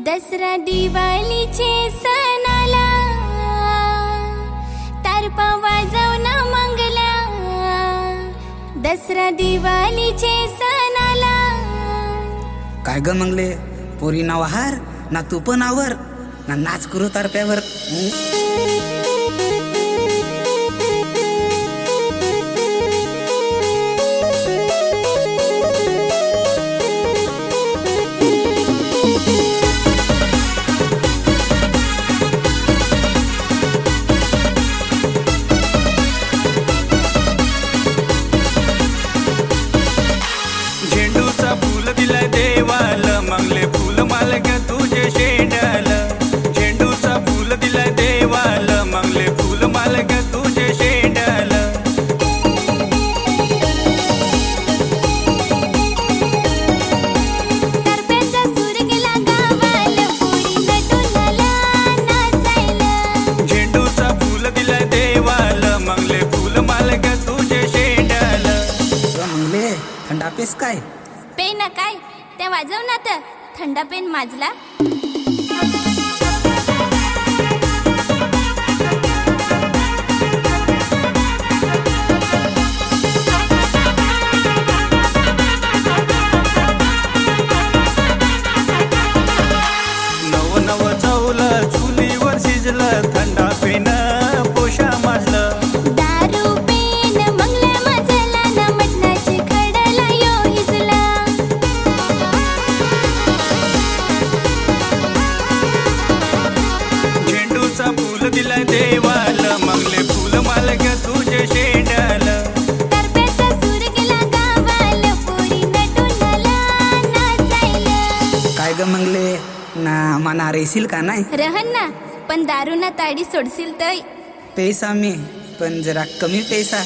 दसरा दिवाळीचे सणाला तारपा वाजवून मंगला। दसरा दिवाळीचे सणाला काय ग मंगले, पोरी नाव हार ना तू पण आवर ना नाच करू तारप्यावर। झेंडूचा फूल दिलाय देवाला, मंगले फूल माल ग तुझे शेंडाला। झेंडूचा फूल दिलाय देवाला, मंगले फूल माल ग तुझे शेंडाला। तारप्याचा सूर गेला गावाला, पोरी नटून आला नाचायला। झेंडूचा फूल दिलाय देवाला, मंगले फूल माल ग तुझे शेंडाला। मंगले थंडा पेस काय पेन काय त्या वाजव ना तर थंडा पेन माजला। नव नव चवलं चुलीवर शिजलं, थंडा पेन पोशा माजलं। दारू पेन मंगला माजला ना, मटणाची खडला यो हिजला। झेंडूचा फूल दिलाय देवाला, मंगले फूल माल ग तुझे शेंडाला। तारप्याचा सूर गेला गावाला, पोरी नटून आला नाचायला। काय ग मंगले ना मना रेशील का नाही? रहन ना पण दारू ना ताडी सोडशील तय। पैसा मी पण जरा कमी पैसा।